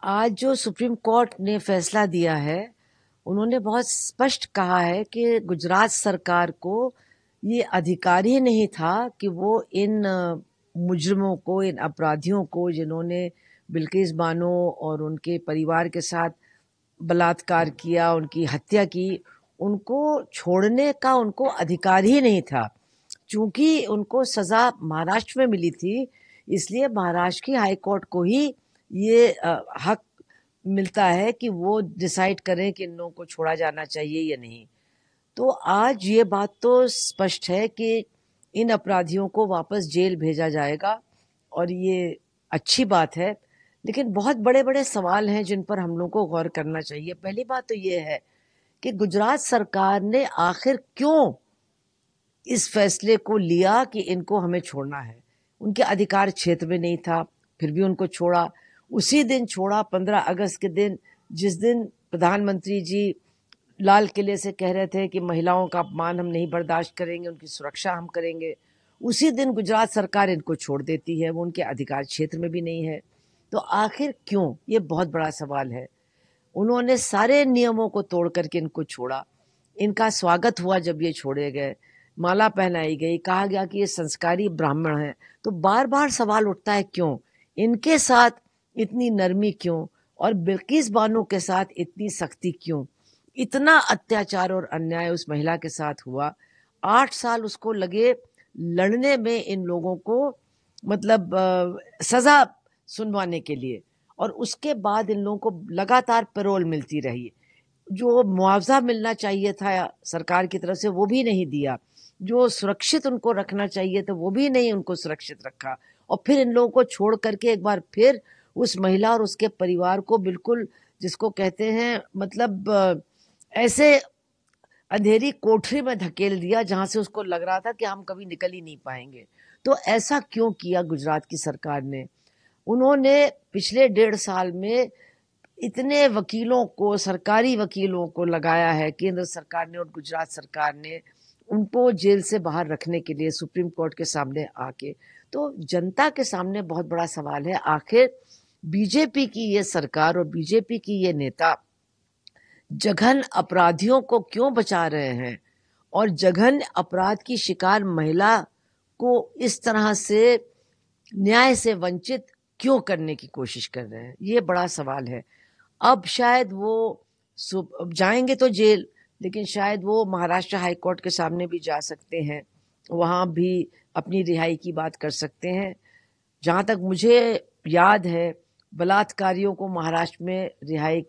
आज जो supreme court ने फैसला दिया है, उन्होंने बहुत स्पष्ट कहा है कि गुजरात सरकार को ये अधिकार ही नहीं था कि वो इन मुजरिमों को, इन अपराधियों को जिन्होंने बिल्किस बानो और उनके परिवार के साथ बलात्कार किया, उनकी हत्या की, उनको छोड़ने का उनको अधिकार ही नहीं था। चूंकि उनको सजा महाराष्ट्र में मिली थी, इसलिए महाराष्ट्र की हाई कोर्ट को ही ये हक मिलता है कि वो डिसाइड करें कि इन लोगों को छोड़ा जाना चाहिए या नहीं। तो आज ये बात तो स्पष्ट है कि इन अपराधियों को वापस जेल भेजा जाएगा और ये अच्छी बात है। लेकिन बहुत बड़े बड़े सवाल हैं जिन पर हम लोग को गौर करना चाहिए। पहली बात तो ये है कि गुजरात सरकार ने आखिर क्यों इस फैसले को लिया कि इनको हमें छोड़ना है। उनके अधिकार क्षेत्र में नहीं था, फिर भी उनको छोड़ा। उसी दिन छोड़ा, 15 अगस्त के दिन, जिस दिन प्रधानमंत्री जी लाल किले से कह रहे थे कि महिलाओं का अपमान हम नहीं बर्दाश्त करेंगे, उनकी सुरक्षा हम करेंगे। उसी दिन गुजरात सरकार इनको छोड़ देती है, वो उनके अधिकार क्षेत्र में भी नहीं है। तो आखिर क्यों, ये बहुत बड़ा सवाल है। उन्होंने सारे नियमों को तोड़ करके इनको छोड़ा। इनका स्वागत हुआ जब ये छोड़े गए, माला पहनाई गई, कहा गया कि ये संस्कारी ब्राह्मण हैं। तो बार बार सवाल उठता है क्यों इनके साथ इतनी नरमी, क्यों, और बिल्किस बानो के साथ इतनी सख्ती क्यों। इतना अत्याचार और अन्याय उस महिला के साथ हुआ, 8 साल उसको लगे लड़ने में इन लोगों को, मतलब सजा सुनवाने के लिए। और उसके बाद इन लोगों को लगातार पैरोल मिलती रही। जो मुआवजा मिलना चाहिए था सरकार की तरफ से वो भी नहीं दिया। जो सुरक्षित उनको रखना चाहिए था वो भी नहीं उनको सुरक्षित रखा। और फिर इन लोगों को छोड़ करके एक बार फिर उस महिला और उसके परिवार को बिल्कुल, जिसको कहते हैं, मतलब ऐसे अंधेरी कोठरी में धकेल दिया जहां से उसको लग रहा था कि हम कभी निकल ही नहीं पाएंगे। तो ऐसा क्यों किया गुजरात की सरकार ने? उन्होंने पिछले 1.5 साल में इतने वकीलों को, सरकारी वकीलों को लगाया है केंद्र सरकार ने और गुजरात सरकार ने, उनको जेल से बाहर रखने के लिए सुप्रीम कोर्ट के सामने आके। तो जनता के सामने बहुत बड़ा सवाल है, आखिर बीजेपी की ये सरकार और बीजेपी की ये नेता जघन अपराधियों को क्यों बचा रहे हैं, और जघन अपराध की शिकार महिला को इस तरह से न्याय से वंचित क्यों करने की कोशिश कर रहे हैं। ये बड़ा सवाल है। अब शायद वो जाएंगे तो जेल, लेकिन शायद वो महाराष्ट्र हाई कोर्ट के सामने भी जा सकते हैं, वहां भी अपनी रिहाई की बात कर सकते हैं। जहां तक मुझे याद है, बलात्कारियों को महाराष्ट्र में रिहाई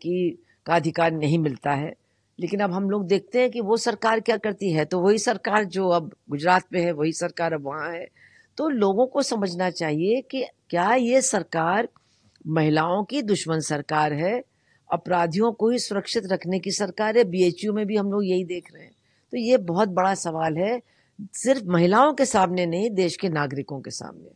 का अधिकार नहीं मिलता है। लेकिन अब हम लोग देखते हैं कि वो सरकार क्या करती है। तो वही सरकार जो अब गुजरात में है, वही सरकार अब वहां है। तो लोगों को समझना चाहिए कि क्या ये सरकार महिलाओं की दुश्मन सरकार है, अपराधियों को ही सुरक्षित रखने की सरकार है। बीएचयू में भी हम लोग यही देख रहे हैं। तो ये बहुत बड़ा सवाल है, सिर्फ महिलाओं के सामने नहीं, देश के नागरिकों के सामने।